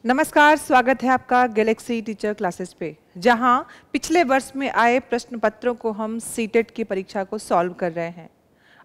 नमस्कार, स्वागत है आपका गैलेक्सी टीचर क्लासेस पे, जहां पिछले वर्ष में आए प्रश्न पत्रों को हम सीटेट की परीक्षा को सॉल्व कर रहे हैं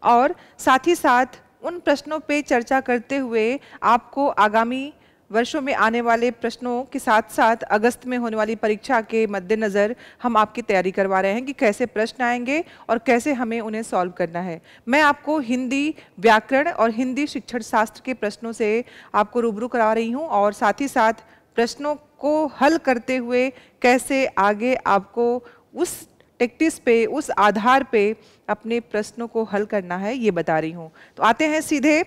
और साथ ही साथ उन प्रश्नों पे चर्चा करते हुए आपको आगामी वर्षों में आने वाले प्रश्नों के साथ साथ अगस्त में होने वाली परीक्षा के मद्देनज़र हम आपकी तैयारी करवा रहे हैं कि कैसे प्रश्न आएंगे और कैसे हमें उन्हें सॉल्व करना है। मैं आपको हिंदी व्याकरण और हिंदी शिक्षण शास्त्र के प्रश्नों से आपको रूबरू करा रही हूं और साथ ही साथ प्रश्नों को हल करते हुए कैसे आगे आपको उस टेक्टिस पे, उस आधार पे अपने प्रश्नों को हल करना है, ये बता रही हूँ। तो आते हैं सीधे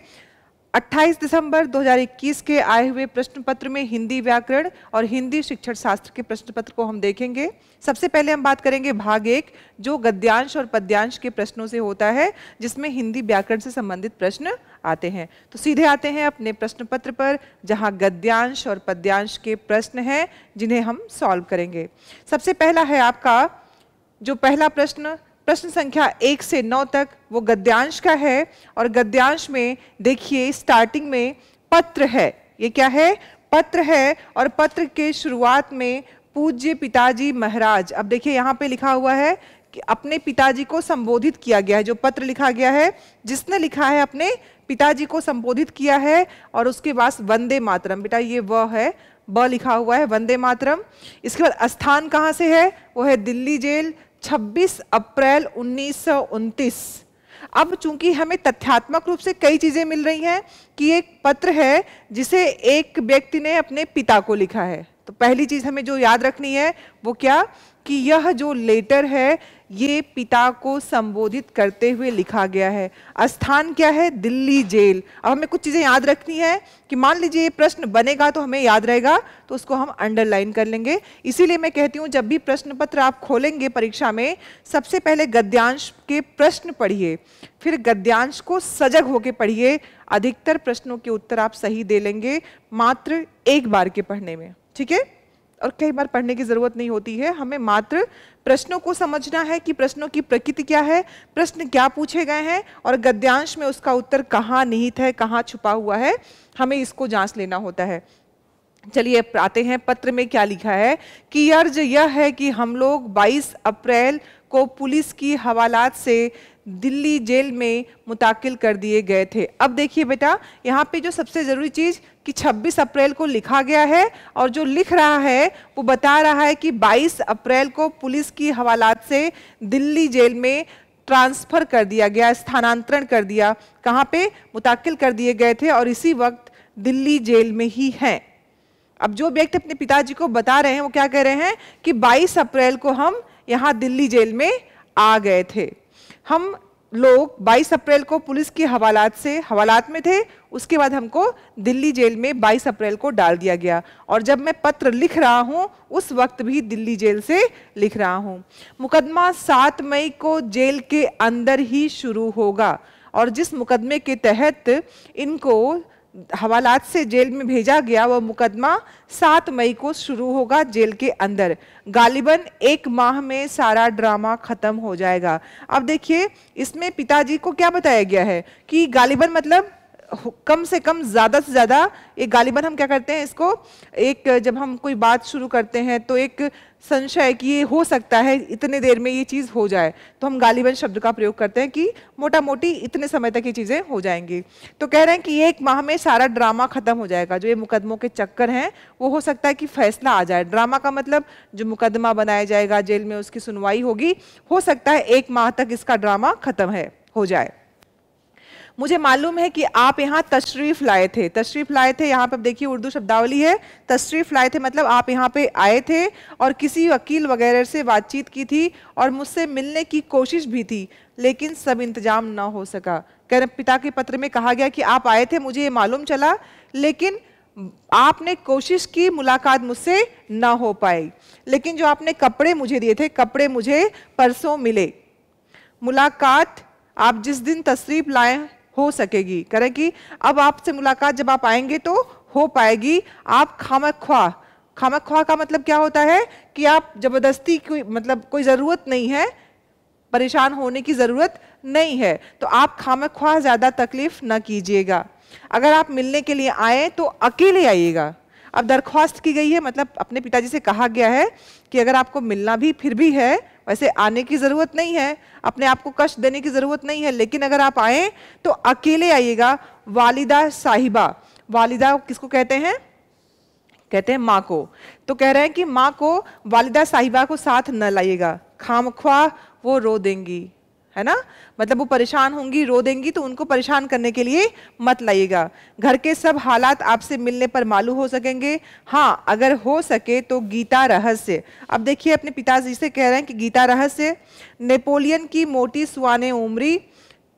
28 दिसंबर 2021 के आए हुए प्रश्न पत्र में हिंदी व्याकरण और हिंदी शिक्षण शास्त्र के प्रश्न पत्र को हम देखेंगे। सबसे पहले हम बात करेंगे भाग 1, जो गद्यांश और पद्यांश के प्रश्नों से होता है, जिसमें हिंदी व्याकरण से संबंधित प्रश्न आते हैं। तो सीधे आते हैं अपने प्रश्न पत्र पर, जहां गद्यांश और पद्यांश के प्रश्न हैं जिन्हें हम सॉल्व करेंगे। सबसे पहला है आपका जो पहला प्रश्न, प्रश्न संख्या 1 से 9 तक, वो गद्यांश का है। और गद्यांश में देखिए स्टार्टिंग में पत्र है। ये क्या है? पत्र है। और पत्र के शुरुआत में पूज्य पिताजी महाराज, अब देखिए यहाँ पे लिखा हुआ है कि अपने पिताजी को संबोधित किया गया है। जो पत्र लिखा गया है, जिसने लिखा है अपने पिताजी को संबोधित किया है। और उसके बाद वंदे मातरम, बेटा ये व है, ब लिखा हुआ है, वंदे मातरम। इसके बाद स्थान कहाँ से है? वो है दिल्ली जेल, 26 अप्रैल 1929। अब चूंकि हमें तथ्यात्मक रूप से कई चीजें मिल रही हैं कि एक पत्र है जिसे एक व्यक्ति ने अपने पिता को लिखा है, तो पहली चीज हमें जो याद रखनी है वो क्या, कि यह जो लेटर है ये पिता को संबोधित करते हुए लिखा गया है। स्थान क्या है? दिल्ली जेल। अब हमें कुछ चीजें याद रखनी है कि मान लीजिए ये प्रश्न बनेगा तो हमें याद रहेगा, तो उसको हम अंडरलाइन कर लेंगे। इसीलिए मैं कहती हूँ जब भी प्रश्न पत्र आप खोलेंगे परीक्षा में, सबसे पहले गद्यांश के प्रश्न पढ़िए, फिर गद्यांश को सजग होकर पढ़िए। अधिकतर प्रश्नों के उत्तर आप सही दे लेंगे मात्र एक बार के पढ़ने में, ठीक है? और कई बार पढ़ने की जरूरत नहीं होती है। हमें मात्र प्रश्नों को समझना है कि प्रश्नों की प्रकृति क्या है, प्रश्न क्या पूछे गए हैं और गद्यांश में उसका उत्तर कहाँ निहित है, कहाँ छुपा हुआ है, हमें इसको जांच लेना होता है। चलिए आते हैं पत्र में क्या लिखा है कि अर्ज यह है कि हम लोग 22 अप्रैल को पुलिस की हवालात से दिल्ली जेल में मुंतकिल कर दिए गए थे। अब देखिए बेटा, यहाँ पे जो सबसे जरूरी चीज कि 26 अप्रैल को लिखा गया है और जो लिख रहा है वो बता रहा है कि 22 अप्रैल को पुलिस की हवालात से दिल्ली जेल में ट्रांसफर कर दिया गया, स्थानांतरण कर दिया। कहाँ पे? मुंतकिल कर दिए गए थे और इसी वक्त दिल्ली जेल में ही हैं। अब जो व्यक्ति अपने पिताजी को बता रहे हैं वो क्या कह रहे हैं कि 22 अप्रैल को हम यहाँ दिल्ली जेल में आ गए थे। हम लोग 22 अप्रैल को पुलिस की हवालात में थे, उसके बाद हमको दिल्ली जेल में 22 अप्रैल को डाल दिया गया। और जब मैं पत्र लिख रहा हूं उस वक्त भी दिल्ली जेल से लिख रहा हूं। मुकदमा 7 मई को जेल के अंदर ही शुरू होगा और जिस मुकदमे के तहत इनको हवालात से जेल में भेजा गया वह मुकदमा 7 मई को शुरू होगा जेल के अंदर। गालिबन 1 माह में सारा ड्रामा खत्म हो जाएगा। अब देखिए इसमें पिताजी को क्या बताया गया है कि गालिबन मतलब कम से कम, ज्यादा से ज्यादा। एक गालिबन हम क्या करते हैं इसको, एक जब हम कोई बात शुरू करते हैं तो एक संशय कि ये हो सकता है इतने देर में ये चीज हो जाए, तो हम गालिबन शब्द का प्रयोग करते हैं कि मोटा मोटी इतने समय तक ये चीजें हो जाएंगी। तो कह रहे हैं कि 1 माह में सारा ड्रामा खत्म हो जाएगा। जो ये मुकदमों के चक्कर हैं वो हो सकता है कि फैसला आ जाए। ड्रामा का मतलब जो मुकदमा बनाया जाएगा, जेल में उसकी सुनवाई होगी, हो सकता है 1 माह तक इसका ड्रामा खत्म हो जाए। मुझे मालूम है कि आप यहाँ तशरीफ लाए थे। तशरीफ लाए थे, यहाँ पे देखिए उर्दू शब्दावली है। तशरीफ लाए थे मतलब आप यहाँ पे आए थे और किसी वकील वगैरह से बातचीत की थी और मुझसे मिलने की कोशिश भी थी, लेकिन सब इंतजाम ना हो सका। पिता के पत्र में कहा गया कि आप आए थे, मुझे ये मालूम चला, लेकिन आपने कोशिश की, मुलाकात मुझसे ना हो पाई। लेकिन जो आपने कपड़े मुझे दिए थे, कपड़े मुझे परसों मिले। मुलाकात आप जिस दिन तशरीफ लाए हो सकेगी। करें कि अब आपसे मुलाकात जब आप आएंगे तो हो पाएगी। आप खामख्वाह का मतलब क्या होता है कि आप जबरदस्ती, कोई मतलब कोई जरूरत नहीं है, परेशान होने की जरूरत नहीं है, तो आप खामख्वाह ज्यादा तकलीफ न कीजिएगा। अगर आप मिलने के लिए आए तो अकेले आइएगा। अब दरख्वास्त की गई है, मतलब अपने पिताजी से कहा गया है कि अगर आपको मिलना भी फिर भी है, वैसे आने की ज़रूरत नहीं है, अपने आप को कष्ट देने की ज़रूरत नहीं है, लेकिन अगर आप आए तो अकेले आइएगा। वालिदा साहिबा, वालिदा किसको कहते हैं? कहते हैं माँ को। तो कह रहे हैं कि माँ को, वालिदा साहिबा को साथ न लाइएगा, खामख्वाह वो रो देंगी, है ना, मतलब वो परेशान होंगी, रो देंगी, तो उनको परेशान करने के लिए मत लाइएगा। घर के सब हालात आपसे मिलने पर मालूम हो सकेंगे, हाँ अगर हो सके तो गीता रहस्य। अब देखिए अपने पिताजी से कह रहे हैं कि गीता रहस्य, नेपोलियन की मोटी सुआने उम्री,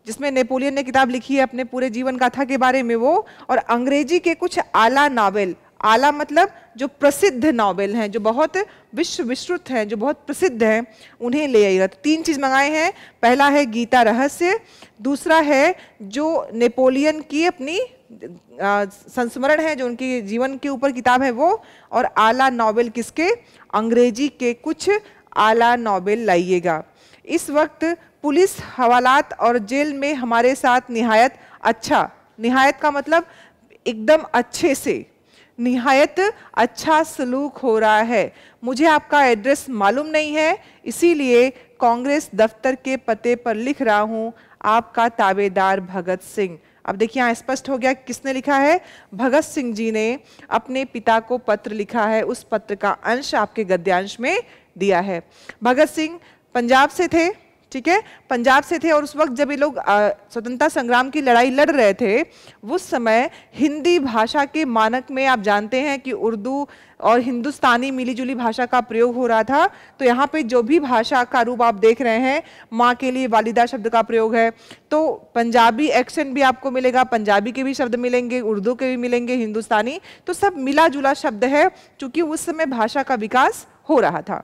जिसमें नेपोलियन ने किताब लिखी है अपने पूरे जीवन गाथा के बारे में वो, और अंग्रेजी के कुछ आला नावल, आला मतलब जो प्रसिद्ध नावल हैं, जो बहुत विश्व विश्रुत हैं, जो बहुत प्रसिद्ध हैं, उन्हें ले आइएगा। तो 3 चीज़ मंगाए हैं, पहला है गीता रहस्य, दूसरा है जो नेपोलियन की अपनी संस्मरण है, जो उनकी जीवन के ऊपर किताब है वो, और आला नावल किसके? अंग्रेजी के कुछ आला नावल लाइएगा। इस वक्त पुलिस हवालात और जेल में हमारे साथ निहायत अच्छा, निहायत का मतलब एकदम अच्छे से, निहायत अच्छा सलूक हो रहा है। मुझे आपका एड्रेस मालूम नहीं है, इसीलिए कांग्रेस दफ्तर के पते पर लिख रहा हूं, आपका ताबेदार भगत सिंह। अब देखिए यहाँ स्पष्ट हो गया किसने लिखा है, भगत सिंह जी ने अपने पिता को पत्र लिखा है। उस पत्र का अंश आपके गद्यांश में दिया है। भगत सिंह पंजाब से थे, ठीक है, पंजाब से थे, और उस वक्त जब ये लोग स्वतंत्रता संग्राम की लड़ाई लड़ रहे थे, उस समय हिंदी भाषा के मानक में आप जानते हैं कि उर्दू और हिंदुस्तानी मिलीजुली भाषा का प्रयोग हो रहा था। तो यहाँ पे जो भी भाषा का रूप आप देख रहे हैं, माँ के लिए वालिदा शब्द का प्रयोग है, तो पंजाबी एक्सेंट भी आपको मिलेगा, पंजाबी के भी शब्द मिलेंगे, उर्दू के भी मिलेंगे, हिंदुस्तानी, तो सब मिला जुला शब्द है, क्योंकि उस समय भाषा का विकास हो रहा था।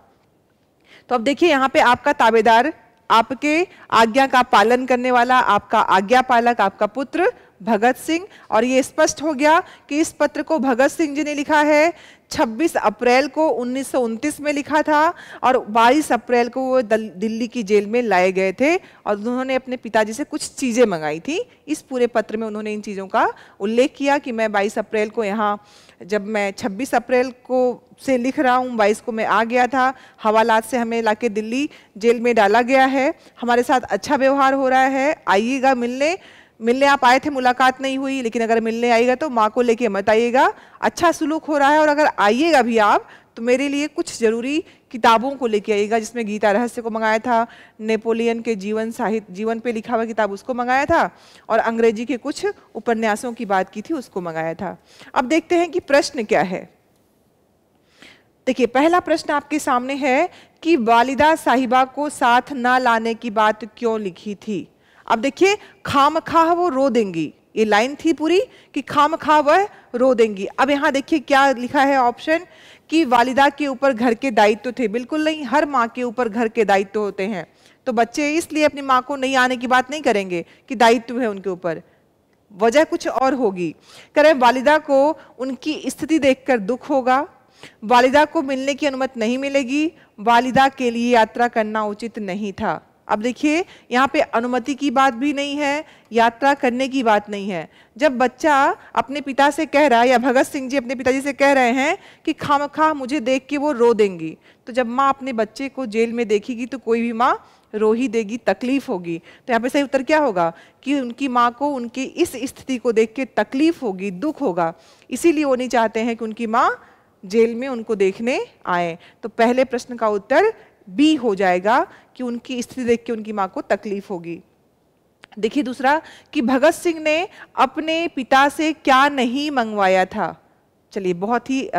तो अब देखिए यहाँ पे आपका ताबेदार, आपके आज्ञा का पालन करने वाला, आपका आज्ञा पालक, आपका पुत्र भगत सिंह। और ये स्पष्ट हो गया कि इस पत्र को भगत सिंह जी ने लिखा है, 26 अप्रैल को 1929 में लिखा था, और 22 अप्रैल को वो दिल्ली की जेल में लाए गए थे, और उन्होंने अपने पिताजी से कुछ चीज़ें मंगाई थी। इस पूरे पत्र में उन्होंने इन चीज़ों का उल्लेख किया कि मैं 22 अप्रैल को यहाँ, जब मैं 26 अप्रैल को से लिख रहा हूँ, 22 को मैं आ गया था, हवालात से हमें लाके दिल्ली जेल में डाला गया है, हमारे साथ अच्छा व्यवहार हो रहा है, आइएगा मिलने। मिलने आप आए थे, मुलाकात नहीं हुई, लेकिन अगर मिलने आइएगा तो माँ को लेके मत आइएगा, अच्छा सुलूक हो रहा है, और अगर आइएगा भी आप तो मेरे लिए कुछ जरूरी किताबों को लेके आइएगा, जिसमें गीता रहस्य को मंगाया था, नेपोलियन के जीवन पे लिखा हुआ किताब उसको मंगाया था, और अंग्रेजी के कुछ उपन्यासों की बात की थी उसको मंगाया था। अब देखते हैं कि प्रश्न क्या है। देखिए पहला प्रश्न आपके सामने है कि वालिदा साहिबा को साथ ना लाने की बात क्यों लिखी थी। अब देखिए खामखाह वो रो देंगी, ये लाइन थी पूरी कि खामखाह वह रो देंगी। अब यहाँ देखिए क्या लिखा है ऑप्शन, कि वालिदा के ऊपर घर के दायित्व थे। बिल्कुल नहीं, हर माँ के ऊपर घर के दायित्व होते हैं, तो बच्चे इसलिए अपनी माँ को नहीं आने की बात नहीं करेंगे कि दायित्व है उनके ऊपर, वजह कुछ और होगी। कह रहे वालिदा को उनकी स्थिति देखकर दुख होगा, वालिदा को मिलने की अनुमति नहीं मिलेगी, वालिदा के लिए यात्रा करना उचित नहीं था। अब देखिए यहाँ पे अनुमति की बात भी नहीं है, यात्रा करने की बात नहीं है। जब बच्चा अपने पिता से कह रहा है, या भगत सिंह जी अपने पिताजी से कह रहे हैं कि खामखा मुझे देख के वो रो देंगी, तो जब माँ अपने बच्चे को जेल में देखेगी तो कोई भी माँ रो ही देगी, तकलीफ होगी। तो यहाँ पे सही उत्तर क्या होगा कि उनकी माँ को उनकी इस स्थिति को देख के तकलीफ होगी, दुख होगा, इसीलिए वो नहीं चाहते हैं कि उनकी माँ जेल में उनको देखने आए। तो पहले प्रश्न का उत्तर बी हो जाएगा कि उनकी स्थिति देख के उनकी माँ को तकलीफ होगी। देखिए दूसरा कि भगत सिंह ने अपने पिता से क्या नहीं मंगवाया था। चलिए बहुत ही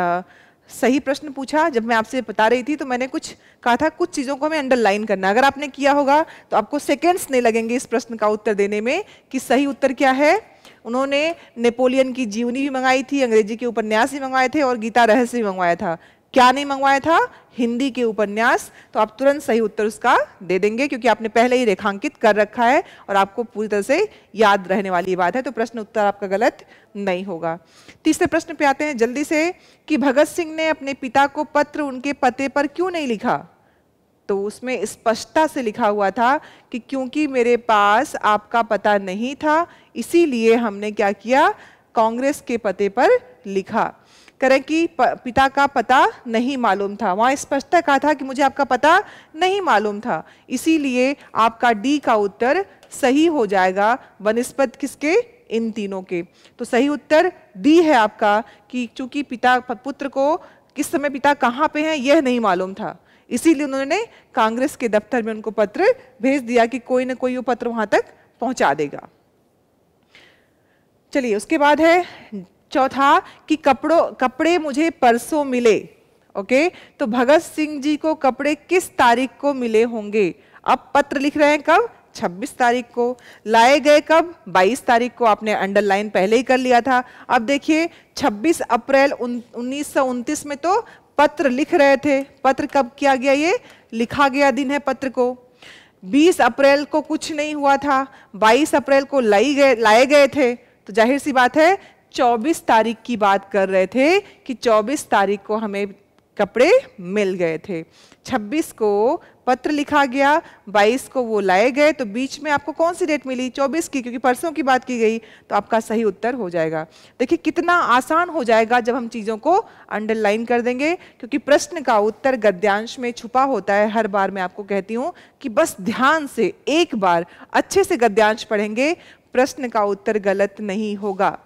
सही प्रश्न पूछा। जब मैं आपसे बता रही थी तो मैंने कुछ कहा था, कुछ चीज़ों को हमें अंडरलाइन करना। अगर आपने किया होगा तो आपको सेकेंड्स नहीं लगेंगे इस प्रश्न का उत्तर देने में कि सही उत्तर क्या है। उन्होंने नेपोलियन की जीवनी भी मंगाई थी, अंग्रेजी के उपन्यास भी मंगवाए थे और गीता रहस्य भी मंगवाया था। क्या नहीं मंगवाया था? हिंदी के उपन्यास। तो आप तुरंत सही उत्तर उसका दे देंगे क्योंकि आपने पहले ही रेखांकित कर रखा है और आपको पूरी तरह से याद रहने वाली बात है। तो प्रश्न उत्तर आपका गलत नहीं होगा। तीसरे प्रश्न पे आते हैं जल्दी से कि भगत सिंह ने अपने पिता को पत्र उनके पते पर क्यों नहीं लिखा। तो उसमें स्पष्टता से लिखा हुआ था कि क्योंकि मेरे पास आपका पता नहीं था, इसीलिए हमने क्या किया, कांग्रेस के पते पर लिखा। करें कि पिता का पता नहीं मालूम था, वहां स्पष्टता कहा था कि मुझे आपका पता नहीं मालूम था, इसीलिए आपका डी का उत्तर सही हो जाएगा बनिस्बत किसके, इन तीनों के। तो सही उत्तर डी है आपका कि चूंकि पिता पुत्र को किस समय पिता कहाँ पे हैं यह नहीं मालूम था, इसीलिए उन्होंने कांग्रेस के दफ्तर में उनको पत्र भेज दिया कि कोई ना कोई वो पत्र वहां तक पहुंचा देगा। चलिए उसके बाद है चौथा कि कपड़े मुझे परसों मिले। ओके, तो भगत सिंह जी को कपड़े किस तारीख को मिले होंगे? अब पत्र लिख रहे हैं कब? 26 तारीख को। लाए गए कब? 22 तारीख को। आपने अंडरलाइन पहले ही कर लिया था। अब देखिए 26 अप्रैल 1929 में तो पत्र लिख रहे थे, पत्र कब किया गया? ये लिखा गया दिन है पत्र को। 20 अप्रैल को कुछ नहीं हुआ था, 22 अप्रैल को लाए गए थे, तो जाहिर सी बात है 24 तारीख की बात कर रहे थे कि 24 तारीख को हमें कपड़े मिल गए थे। 26 को पत्र लिखा गया, 22 को वो लाए गए, तो बीच में आपको कौन सी डेट मिली? 24 की, क्योंकि परसों की बात की गई, तो आपका सही उत्तर हो जाएगा। देखिए कितना आसान हो जाएगा जब हम चीज़ों को अंडरलाइन कर देंगे, क्योंकि प्रश्न का उत्तर गद्यांश में छुपा होता है। हर बार मैं आपको कहती हूँ कि बस ध्यान से एक बार अच्छे से गद्यांश पढ़ेंगे, प्रश्न का उत्तर गलत नहीं होगा।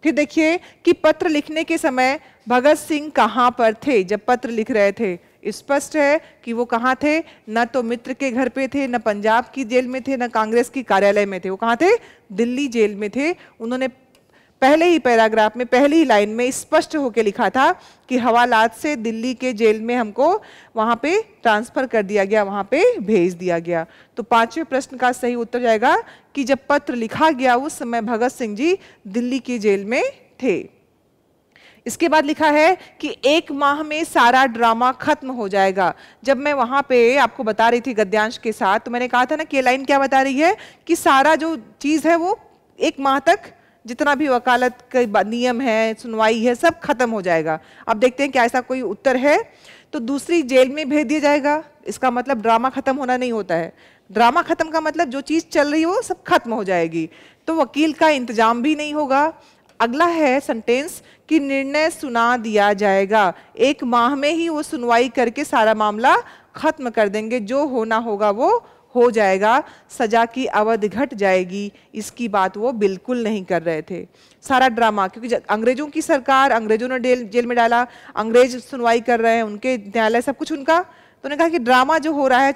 फिर देखिए कि पत्र लिखने के समय भगत सिंह कहाँ पर थे जब पत्र लिख रहे थे? स्पष्ट है कि वो कहाँ थे, न तो मित्र के घर पे थे, न पंजाब की जेल में थे, न कांग्रेस की कार्यालय में थे। वो कहाँ थे? दिल्ली जेल में थे। उन्होंने पहले ही पैराग्राफ में, पहली ही लाइन में स्पष्ट होकर लिखा था कि हवालात से दिल्ली के जेल में हमको वहां पे ट्रांसफर कर दिया गया, वहां पे भेज दिया गया। तो पांचवें प्रश्न का सही उत्तर जाएगा कि जब पत्र लिखा गया उस समय भगत सिंह जी दिल्ली की जेल में थे। इसके बाद लिखा है कि 1 माह में सारा ड्रामा खत्म हो जाएगा। जब मैं वहां पे आपको बता रही थी गद्यांश के साथ, तो मैंने कहा था ना कि ये लाइन क्या बता रही है कि सारा जो चीज है वो 1 माह तक, जितना भी वकालत का नियम है, सुनवाई है, सब खत्म हो जाएगा। अब देखते हैं क्या ऐसा कोई उत्तर है। तो दूसरी जेल में भेज दिया जाएगा, इसका मतलब ड्रामा खत्म होना नहीं होता है। ड्रामा खत्म का मतलब जो चीज चल रही है वो सब खत्म हो जाएगी, तो वकील का इंतजाम भी नहीं होगा। अगला है सेंटेंस कि निर्णय सुना दिया जाएगा, 1 माह में ही वो सुनवाई करके सारा मामला खत्म कर देंगे, जो होना होगा वो हो जाएगा, सजा की अवधि घट जाएगी। इसकी बात वो बिल्कुल नहीं कर रहे थे। सारा ड्रामा, क्योंकि अंग्रेजों की सरकार, अंग्रेजों ने जेल में डाला, अंग्रेज सुनवाई कर रहे हैं, उनके न्यायालय सब कुछ उनका, तो उन्होंने कहा कि ड्रामा जो हो रहा है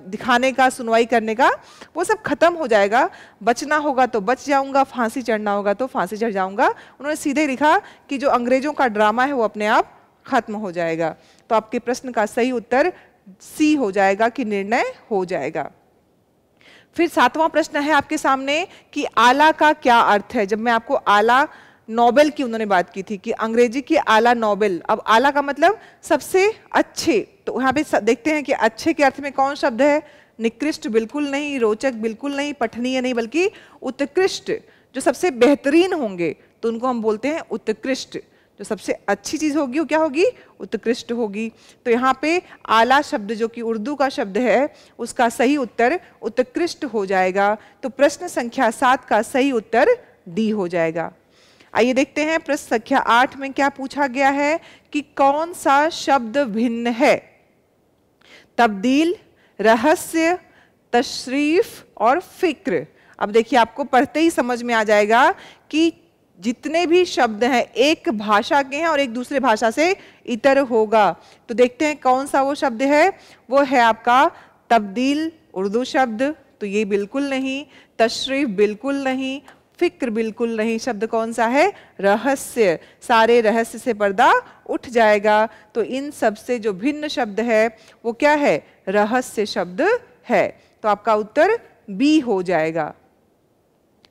दिखाने का, सुनवाई करने का, वो सब खत्म हो जाएगा। बचना होगा तो बच जाऊंगा, फांसी चढ़ना होगा तो फांसी चढ़ जाऊंगा। उन्होंने सीधे लिखा कि जो अंग्रेजों का ड्रामा है वो अपने आप खत्म हो जाएगा। तो आपके प्रश्न का सही उत्तर सी हो जाएगा कि निर्णय हो जाएगा। फिर 7वां प्रश्न है आपके सामने कि आला का क्या अर्थ है। जब मैं आपको आला नोबेल की उन्होंने बात की थी कि अंग्रेजी की आला नोबेल, अब आला का मतलब सबसे अच्छे, तो यहाँ पे देखते हैं कि अच्छे के अर्थ में कौन शब्द है? निकृष्ट बिल्कुल नहीं, रोचक बिल्कुल नहीं, पठनीय नहीं, बल्कि उत्कृष्ट। जो सबसे बेहतरीन होंगे तो उनको हम बोलते हैं उत्कृष्ट। जो सबसे अच्छी चीज होगी वो क्या होगी? उत्कृष्ट होगी। तो यहाँ पे आला शब्द जो कि उर्दू का शब्द है, उसका सही उत्तर उत्कृष्ट हो जाएगा। तो प्रश्न संख्या 7 का सही उत्तर डी हो जाएगा। आइए देखते हैं प्रश्न संख्या 8 में क्या पूछा गया है कि कौन सा शब्द भिन्न है? तब्दील, रहस्य, तशरीफ और फिक्र। अब देखिए आपको पढ़ते ही समझ में आ जाएगा कि जितने भी शब्द हैं एक भाषा के हैं और एक दूसरे भाषा से इतर होगा। तो देखते हैं कौन सा वो शब्द है। वो है आपका तब्दील, उर्दू शब्द, तो ये बिल्कुल नहीं। तशरीफ बिल्कुल नहीं, फिक्र बिल्कुल नहीं। शब्द कौन सा है? रहस्य। सारे रहस्य से पर्दा उठ जाएगा। तो इन सब से जो भिन्न शब्द है वो क्या है? रहस्य शब्द है। तो आपका उत्तर बी हो जाएगा।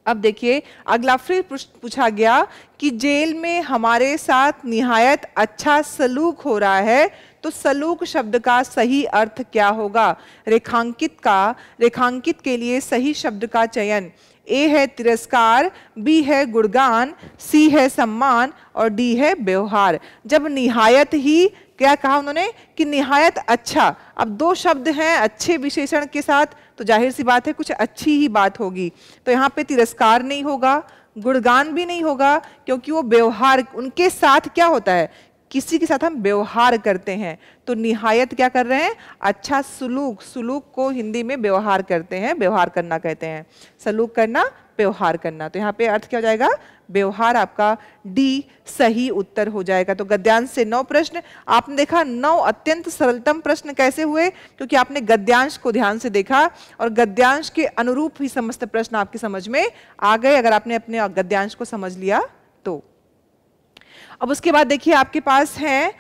अब देखिए अगला फिर पूछा गया कि जेल में हमारे साथ निहायत अच्छा सलूक हो रहा है, तो सलूक शब्द का सही अर्थ क्या होगा? रेखांकित के लिए सही शब्द का चयन। ए है तिरस्कार, बी है गुणगान, सी है सम्मान और डी है व्यवहार। जब निहायत ही क्या कहा उन्होंने कि निहायत अच्छा, अब 2 शब्द हैं अच्छे विशेषण के साथ, तो जाहिर सी बात है कुछ अच्छी ही बात होगी। तो यहाँ पे तिरस्कार नहीं होगा, गुणगान भी नहीं होगा, क्योंकि वो व्यवहार, उनके साथ क्या होता है, किसी के साथ हम व्यवहार करते हैं। तो निहायत क्या कर रहे हैं, अच्छा सुलूक, सुलूक को हिंदी में व्यवहार करते हैं, व्यवहार करना कहते हैं, सलूक करना, व्यवहार करना। तो यहाँ पे अर्थ क्या हो जाएगा, व्यवहार। आपका डी सही उत्तर हो जाएगा। तो गद्यांश से 9 प्रश्न। आपने देखा 9 अत्यंत सरलतम प्रश्न कैसे हुए, क्योंकि आपने गद्यांश को ध्यान से देखा और गद्यांश के अनुरूप ही समस्त प्रश्न आपकी समझ में आ गए, अगर आपने अपने गद्यांश को समझ लिया तो। अब उसके बाद देखिए आपके पास है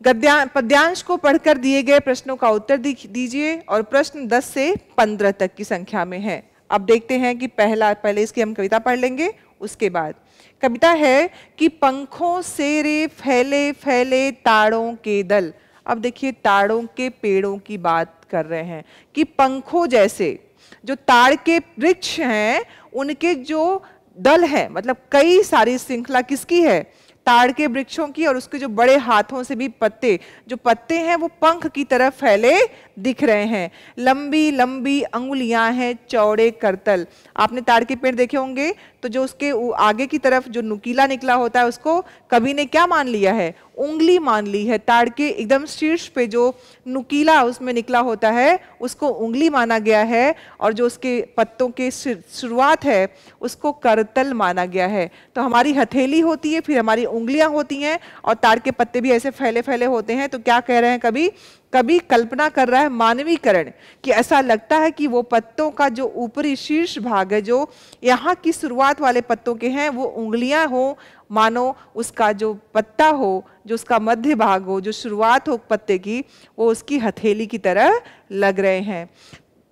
पद्यांश को पढ़कर दिए गए प्रश्नों का उत्तर दीजिए, और प्रश्न 10 से 15 तक की संख्या में है। अब देखते हैं कि पहले इसकी हम कविता पढ़ लेंगे। उसके बाद कविता है कि पंखों से रे फैले फैले ताड़ों के दल। अब देखिए ताड़ों के पेड़ों की बात कर रहे हैं कि पंखों जैसे जो ताड़ के वृक्ष हैं उनके जो दल है, मतलब कई सारी श्रृंखला किसकी है, ताड़ के वृक्षों की, और उसके जो बड़े हाथों से भी पत्ते, जो पत्ते हैं वो पंख की तरफ फैले दिख रहे हैं। लंबी लंबी अंगुलियां हैं, चौड़े करतल। आपने ताड़ के पेड़ देखे होंगे, तो जो उसके आगे की तरफ जो नुकीला निकला होता है उसको कवि ने क्या मान लिया है, उंगली मान ली है। ताड़ के एकदम शीर्ष पे जो नुकीला उसमें निकला होता है उसको उंगली माना गया है, और जो उसके पत्तों के शुरुआत है उसको करतल माना गया है। तो हमारी हथेली होती है, फिर हमारी उंगलियां होती हैं, और ताड़ के पत्ते भी ऐसे फैले फैले होते हैं। तो क्या कह रहे हैं कभी कभी कल्पना कर रहा है मानवीकरण, कि ऐसा लगता है कि वो पत्तों का जो ऊपरी शीर्ष भाग है, जो यहाँ की शुरुआत वाले पत्तों के हैं, वो उंगलियां हो, मानो उसका जो पत्ता हो, जो उसका मध्य भाग हो, जो शुरुआत हो पत्ते की, वो उसकी हथेली की तरह लग रहे हैं।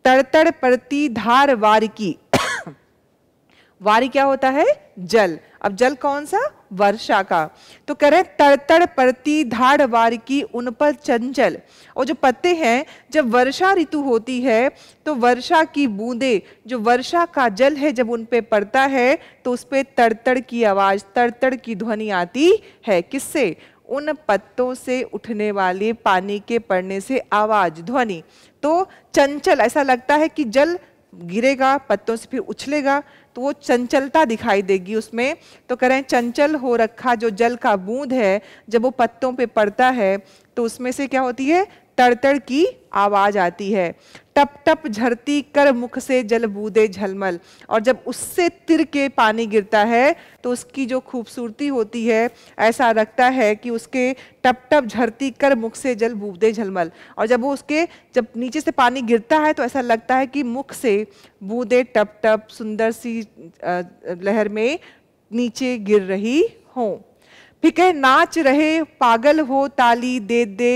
तड़तड़ पड़ती धार वार की वारी क्या होता है, जल। अब जल कौन सा, वर्षा का। तो कह रहे तड़तड़ पड़ती धाड़ वार की उन पर चंचल। और जो पत्ते हैं, जब वर्षा ऋतु होती है तो वर्षा की बूंदे, जो वर्षा का जल है जब उन पे पड़ता है तो उस पे तड़तड़ की आवाज, तड़तड़ की ध्वनि आती है। किससे, उन पत्तों से उठने वाले पानी के पड़ने से आवाज, ध्वनि। तो चंचल, ऐसा लगता है कि जल गिरेगा, पत्तों से फिर उछलेगा, तो वो चंचलता दिखाई देगी उसमें। तो कह रहे हैं चंचल हो रखा जो जल का बूंद है, जब वो पत्तों पे पड़ता है तो उसमें से क्या होती है, तड़तड़ की आवाज आती है। टप टप झरती कर मुख से जल बूंदे झलमल। और जब उससे तिर के पानी गिरता है तो उसकी जो खूबसूरती होती है, ऐसा लगता है कि उसके टप टप झरती कर मुख से जल बूंदे झलमल। और जब वो उसके जब नीचे से पानी गिरता है तो ऐसा लगता है कि मुख से बूंदे टप टप सुंदर सी लहर में नीचे गिर रही हो। फिके नाच रहे पागल हो ताली दे दे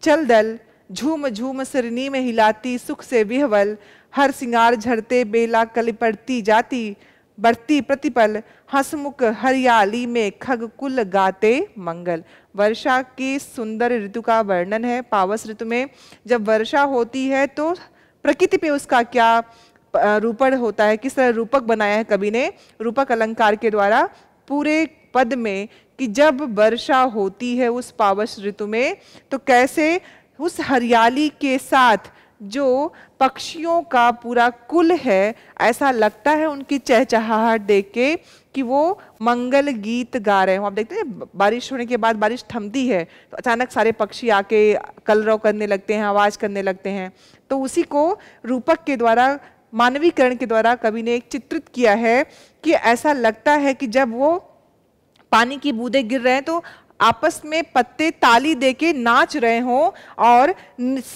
चल दल, झूम झूम सिरनी में हिलाती सुख से विहवल। हर सिंगार झरते बेला कली पड़ती जाती, बढ़ती प्रतिपल हंसमुख हरियाली में खग कुल गाते मंगल। वर्षा की सुंदर ऋतु का वर्णन है। पावस ऋतु में जब वर्षा होती है तो प्रकृति पे उसका क्या रूपण होता है, किस तरह रूपक बनाया है कवि ने, रूपक अलंकार के द्वारा पूरे पद में, कि जब वर्षा होती है उस पावस ऋतु में तो कैसे उस हरियाली के साथ जो पक्षियों का पूरा कुल है, ऐसा लगता है उनकी चहचहाहट देख के कि वो मंगल गीत गा रहे हो। आप देखते हैं बारिश होने के बाद बारिश थमती है तो अचानक सारे पक्षी आके कलरव करने लगते हैं, आवाज करने लगते हैं। तो उसी को रूपक के द्वारा, मानवीकरण के द्वारा कवि ने एक चित्रित किया है कि ऐसा लगता है कि जब वो पानी की बूंदें गिर रहे हैं तो आपस में पत्ते ताली देके नाच रहे हों, और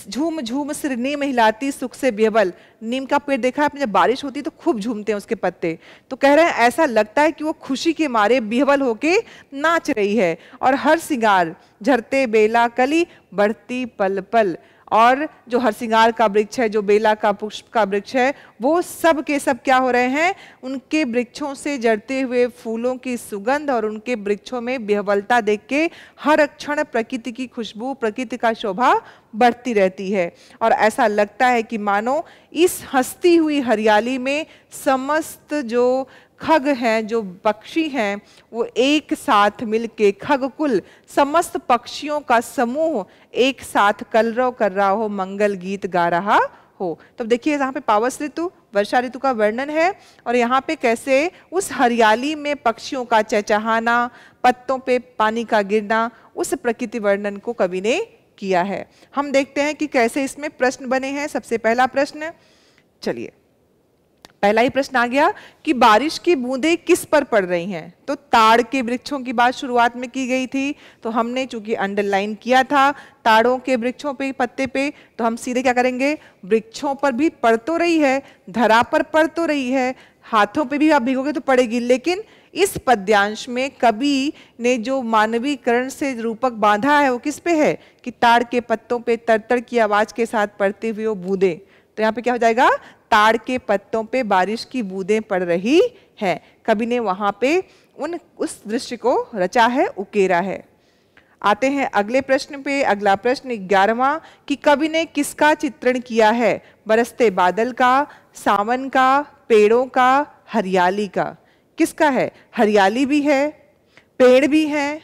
झूम झूम सिरनी में हिलाती सुख से बेबल। नीम का पेड़ देखा आपने, जब बारिश होती है तो खूब झूमते हैं उसके पत्ते। तो कह रहे हैं ऐसा लगता है कि वो खुशी के मारे बेहवल होके नाच रही है। और हर सिंगार झरते बेला कली बढ़ती पल पल। और जो हरसिंगार का वृक्ष है, जो बेला का पुष्प का वृक्ष है, वो सब के सब क्या हो रहे हैं, उनके वृक्षों से जड़ते हुए फूलों की सुगंध और उनके वृक्षों में बेहवलता देख के हर क्षण प्रकृति की खुशबू, प्रकृति का शोभा बढ़ती रहती है। और ऐसा लगता है कि मानो इस हंसती हुई हरियाली में समस्त जो खग हैं, जो पक्षी हैं, वो एक साथ मिलके खगकुल, समस्त पक्षियों का समूह एक साथ कलरव कर रहा हो, मंगल गीत गा रहा हो। तो देखिए यहाँ पे पावस ऋतु वर्षा ऋतु का वर्णन है और यहाँ पे कैसे उस हरियाली में पक्षियों का चहचहाना, पत्तों पे पानी का गिरना, उस प्रकृति वर्णन को कवि ने किया है। हम देखते हैं कि कैसे इसमें प्रश्न बने हैं। सबसे पहला प्रश्न, चलिए पहला ही प्रश्न आ गया कि बारिश की बूंदें किस पर पड़ रही हैं। तो ताड़ के वृक्षों की बात शुरुआत में की गई थी, तो हमने चूंकि अंडरलाइन किया था ताड़ों के वृक्षों पे, पत्ते पे, तो हम सीधे क्या करेंगे, वृक्षों पर भी पड़ तो रही है, धरा पर पड़ तो रही है, हाथों पे भी आप भिगोगे तो पड़ेगी। लेकिन इस पद्यांश में कवि ने जो मानवीकरण से रूपक बांधा है वो किस पे है कि ताड़ के पत्तों पे तरतर की आवाज के साथ पड़ते हुए वो बूंदें। तो यहाँ पे क्या हो जाएगा, ताड़ के पत्तों पे बारिश की बूंदें पड़ रही है। कवि ने वहां पे उस दृश्य को रचा है, उकेरा है। आते हैं अगले प्रश्न पे। अगला प्रश्न 11वां कि कवि ने किसका चित्रण किया है, बरसते बादल का, सावन का, पेड़ों का, हरियाली का। किसका है, हरियाली भी है, पेड़ भी है,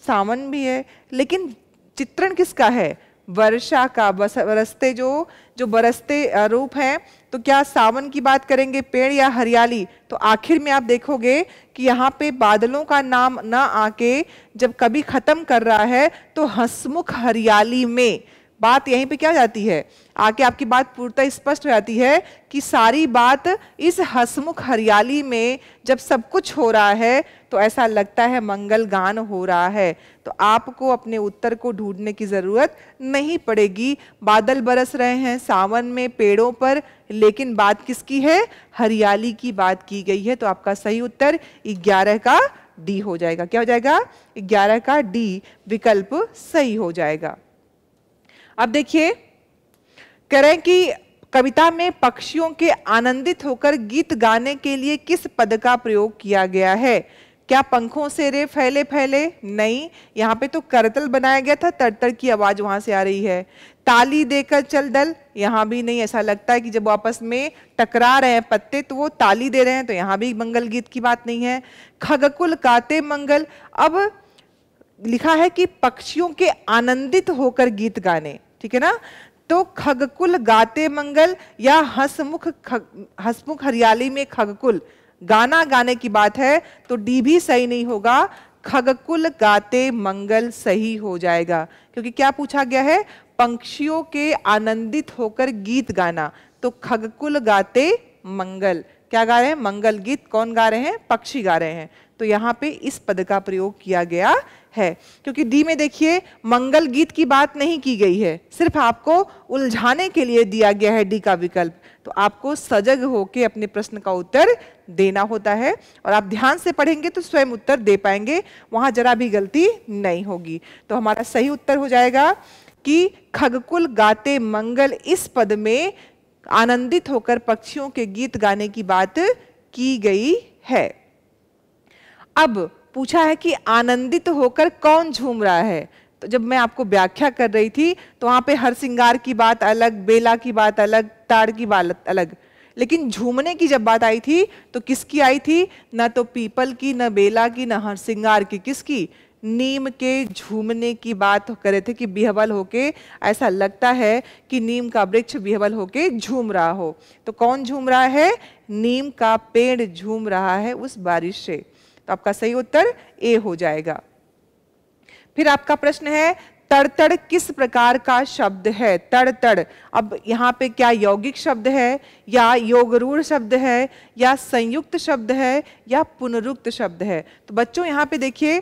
सावन भी है, लेकिन चित्रण किसका है, वर्षा का। बरसते जो बरसते रूप है, तो क्या सावन की बात करेंगे, पेड़ या हरियाली। तो आखिर में आप देखोगे कि यहाँ पे बादलों का नाम ना आके जब कवि खत्म कर रहा है तो हंसमुख हरियाली में बात यहीं पे क्या हो जाती है, आके आपकी बात पूर्णतः स्पष्ट हो जाती है कि सारी बात इस हंसमुख हरियाली में जब सब कुछ हो रहा है तो ऐसा लगता है मंगल गान हो रहा है। तो आपको अपने उत्तर को ढूंढने की जरूरत नहीं पड़ेगी। बादल बरस रहे हैं सावन में पेड़ों पर, लेकिन बात किसकी है, हरियाली की बात की गई है। तो आपका सही उत्तर 11 का डी हो जाएगा। क्या हो जाएगा, 11 का डी विकल्प सही हो जाएगा। अब देखिए कह रहे हैं कि कविता में पक्षियों के आनंदित होकर गीत गाने के लिए किस पद का प्रयोग किया गया है। क्या पंखों से रे फैले फैले, नहीं, यहाँ पे तो करतल बनाया गया था, तरतर की आवाज वहां से आ रही है। ताली देकर चल दल, यहाँ भी नहीं, ऐसा लगता है कि जब आपस में टकरा रहे हैं पत्ते तो वो ताली दे रहे हैं, तो यहाँ भी मंगल गीत की बात नहीं है। खगकुल गाते मंगल, अब लिखा है कि पक्षियों के आनंदित होकर गीत गाने, ठीक है ना। तो खगकुल गाते मंगल या हंसमुख हरियाली में खगकुल गाना गाने की बात है, तो डी भी सही नहीं होगा, खगकुल गाते मंगल सही हो जाएगा। क्योंकि क्या पूछा गया है, पक्षियों के आनंदित होकर गीत गाना, तो खगकुल गाते मंगल, क्या गा रहे हैं, मंगल गीत। कौन गा रहे हैं, पक्षी गा रहे हैं। तो यहाँ पे इस पद का प्रयोग किया गया है। क्योंकि डी में देखिए मंगल गीत की बात नहीं की गई है, सिर्फ आपको उलझाने के लिए दिया गया है डी का विकल्प। तो आपको सजग होकर अपने प्रश्न का उत्तर देना होता है, और आप ध्यान से पढ़ेंगे तो स्वयं उत्तर दे पाएंगे, वहां जरा भी गलती नहीं होगी। तो हमारा सही उत्तर हो जाएगा कि खगकुल गाते मंगल, इस पद में आनंदित होकर पक्षियों के गीत गाने की बात की गई है। अब पूछा है कि आनंदित होकर कौन झूम रहा है। तो जब मैं आपको व्याख्या कर रही थी तो वहां पे हरसिंगार की बात अलग, बेला की बात अलग, ताड़ की बात अलग, लेकिन झूमने की जब बात आई थी तो किसकी आई थी, न तो पीपल की, न बेला की, न हरसिंगार की, किसकी, नीम के झूमने की बात कर रहे थे कि बिहवल होके ऐसा लगता है कि नीम का वृक्ष बिहवल होके झूम रहा हो। तो कौन झूम रहा है, नीम का पेड़ झूम रहा है उस बारिश से। तो आपका सही उत्तर ए हो जाएगा। फिर आपका प्रश्न है तड़तड़ किस प्रकार का शब्द है। तड़तड़, अब यहाँ पे क्या यौगिक शब्द है या योगरूढ़ शब्द है या संयुक्त शब्द है या पुनरुक्त शब्द है। तो बच्चों यहाँ पे देखिए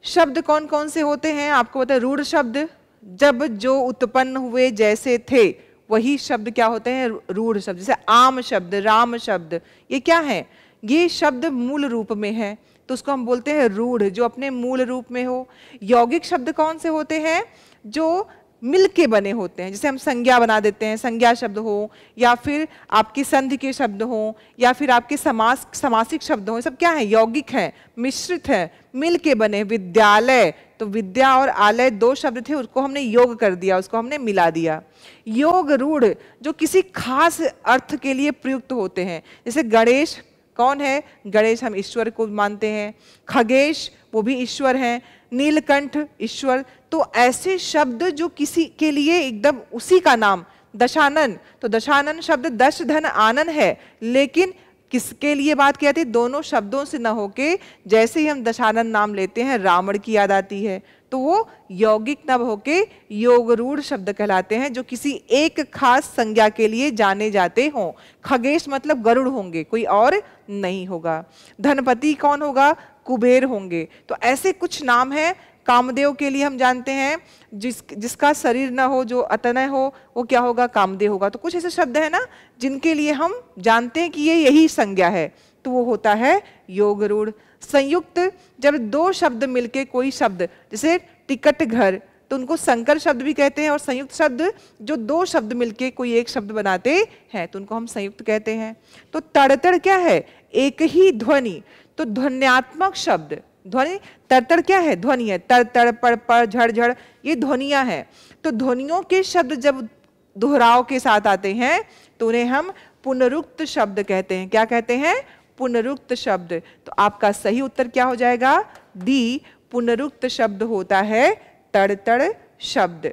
शब्द कौन कौन से होते हैं, आपको पता है रूढ़ शब्द, जब जो उत्पन्न हुए जैसे थे वही शब्द क्या होते हैं, रूढ़ शब्द। जैसे आम शब्द, राम शब्द, ये क्या है, ये शब्द मूल रूप में है तो उसको हम बोलते हैं रूढ़, जो अपने मूल रूप में हो। यौगिक शब्द कौन से होते हैं, जो मिलके बने होते हैं, जैसे हम संज्ञा बना देते हैं, संज्ञा शब्द हो, या फिर आपकी संधि के शब्द हो, या फिर आपके समासिक शब्द हो, सब क्या है, यौगिक हैं, मिश्रित हैं, मिलके बने। विद्यालय, तो विद्या और आलय दो शब्द थे, उसको हमने योग कर दिया, उसको हमने मिला दिया। योग रूढ़, जो किसी खास अर्थ के लिए प्रयुक्त होते हैं, जैसे गणेश कौन है, गणेश हम ईश्वर को मानते हैं। खगेश, वो भी ईश्वर हैं। नीलकंठ ईश्वर। तो ऐसे शब्द जो किसी के लिए एकदम उसी का नाम, दशानन, तो दशानन शब्द दश धन आनन है, लेकिन किसके लिए बात की जाती है? दोनों शब्दों से न होके जैसे ही हम दशानन नाम लेते हैं रावण की याद आती है, तो वो यौगिक न होके योगरूढ़ शब्द कहलाते हैं, जो किसी एक खास संज्ञा के लिए जाने जाते हों। खगेश मतलब गरुड़ होंगे, कोई और नहीं होगा। धनपति कौन होगा? कुबेर होंगे। तो ऐसे कुछ नाम हैं। कामदेव के लिए हम जानते हैं जिसका शरीर ना हो, जो अतनय हो, वो क्या होगा? कामदेव होगा। तो कुछ ऐसे शब्द है ना जिनके लिए हम जानते हैं कि ये यही संज्ञा है, तो वो होता है योगरूढ़। संयुक्त, जब दो शब्द मिलके कोई शब्द, जैसे टिकट घर, तो उनको संकर शब्द भी कहते हैं, और संयुक्त शब्द जो दो शब्द मिलके कोई एक शब्द बनाते हैं तो उनको हम संयुक्त कहते हैं। तो तड़तड़ क्या है? एक ही ध्वनि, तो ध्वन्यात्मक शब्द। ध्वनि, तड़तड़ क्या है? ध्वनि है। तड़ तड़, पड़ पड़, झड़ झड़, ये ध्वनियां हैं। तो ध्वनियों के शब्द जब दोहराव के साथ आते हैं तो उन्हें हम पुनरुक्त शब्द कहते हैं। क्या कहते हैं? पुनरुक्त शब्द। तो आपका सही उत्तर क्या हो जाएगा? डी, पुनरुक्त शब्द होता है तड़तड़ शब्द।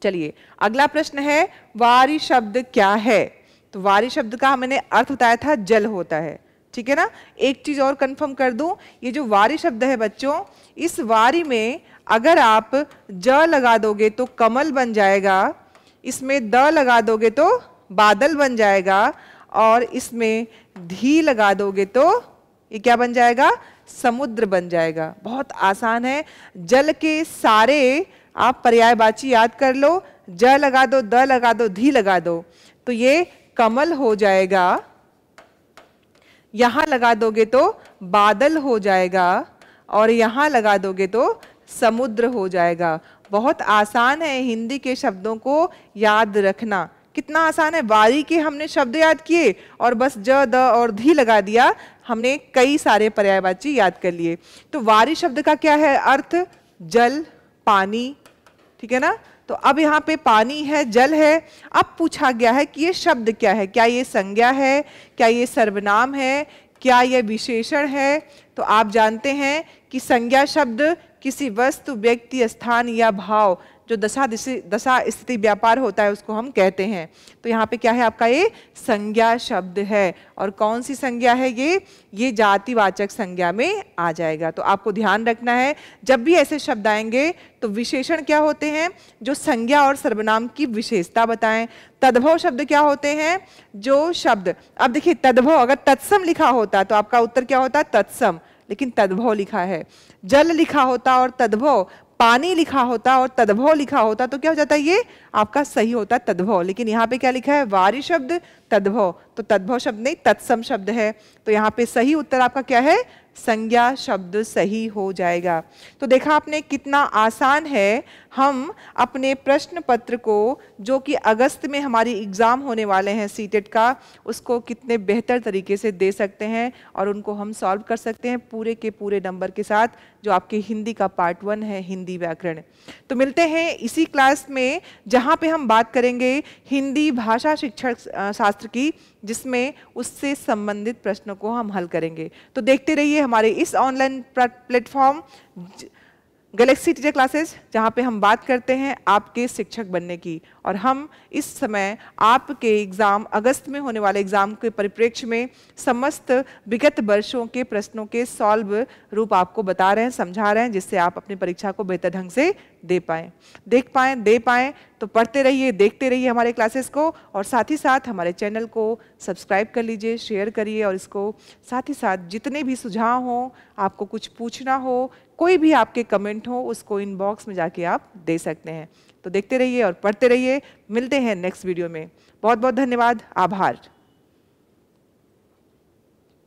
चलिए अगला प्रश्न है, वारी शब्द क्या है? तो वारी शब्द का मैंने अर्थ बताया था, जल होता है। ठीक है ना। एक चीज और कंफर्म कर दूं, ये जो वारी शब्द है बच्चों, इस वारी में अगर आप ज लगा दोगे तो कमल बन जाएगा, इसमें द लगा दोगे तो बादल बन जाएगा, और इसमें धी लगा दोगे तो ये क्या बन जाएगा? समुद्र बन जाएगा। बहुत आसान है। जल के सारे आप पर्यायवाची याद कर लो, ज लगा दो, द लगा दो, धी लगा दो, तो ये कमल हो जाएगा। यहां लगा दोगे तो बादल हो जाएगा, और यहां लगा दोगे तो समुद्र हो जाएगा। बहुत आसान है हिंदी के शब्दों को याद रखना। कितना आसान है। वारी के हमने शब्द याद किए और बस ज, द और धी लगा दिया, हमने कई सारे पर्यायवाची याद कर लिए। तो वारी शब्द का क्या है अर्थ? जल, पानी। ठीक है ना। तो अब यहाँ पे पानी है, जल है। अब पूछा गया है कि ये शब्द क्या है? क्या ये संज्ञा है? क्या ये सर्वनाम है? क्या ये विशेषण है? तो आप जानते हैं कि संज्ञा शब्द किसी वस्तु, व्यक्ति, स्थान या भाव जो दशा स्थिति व्यापार होता है उसको हम कहते हैं। तो यहाँ पे क्या है आपका? ये संज्ञा शब्द है। और कौन सी संज्ञा है ये जातिवाचक संज्ञा में आ जाएगा। तो आपको ध्यान रखना है, जब भी ऐसे शब्द आएंगे तो विशेषण क्या होते हैं? जो संज्ञा और सर्वनाम की विशेषता बताएं। तद्भव शब्द क्या होते हैं? जो शब्द, अब देखिए तद्भव, अगर तत्सम लिखा होता तो आपका उत्तर क्या होता? तत्सम, लेकिन तद्भव लिखा है। जल लिखा होता और तद्भव, पानी लिखा होता और तद्भव लिखा होता तो क्या हो जाता है? ये आपका सही होता तद्भव। लेकिन यहाँ पे क्या लिखा है? वारी शब्द तद्भव, तो तद्भव शब्द नहीं, तत्सम शब्द है। तो यहाँ पे सही उत्तर आपका क्या है? संज्ञा शब्द सही हो जाएगा। तो देखा आपने कितना आसान है। हम अपने प्रश्न पत्र को, जो कि अगस्त में हमारी एग्जाम होने वाले हैं सीटेट का, उसको कितने बेहतर तरीके से दे सकते हैं और उनको हम सॉल्व कर सकते हैं पूरे के पूरे नंबर के साथ, जो आपके हिंदी का पार्ट 1 है, हिंदी व्याकरण। तो मिलते हैं इसी क्लास में जहाँ पे हम बात करेंगे हिंदी भाषा शिक्षण शास्त्र की, जिसमें उससे संबंधित प्रश्नों को हम हल करेंगे। तो देखते रहिए हमारे इस online platform Galaxy teacher classes, जहाँ पे हम बात करते हैं आपके शिक्षक बनने की। और हम इस समय आपके एग्ज़ाम, अगस्त में होने वाले एग्ज़ाम के परिप्रेक्ष्य में समस्त विगत वर्षों के प्रश्नों के सॉल्व रूप आपको बता रहे हैं, समझा रहे हैं, जिससे आप अपनी परीक्षा को बेहतर ढंग से दे पाएँ। तो पढ़ते रहिए, देखते रहिए हमारे क्लासेस को, और साथ ही साथ हमारे चैनल को सब्सक्राइब कर लीजिए, शेयर करिए, और इसको साथ ही साथ जितने भी सुझाव हों, आपको कुछ पूछना हो, कोई भी आपके कमेंट हो, उसको इनबॉक्स में जाके आप दे सकते हैं। तो देखते रहिए और पढ़ते रहिए। मिलते हैं नेक्स्ट वीडियो में। बहुत बहुत धन्यवाद, आभार।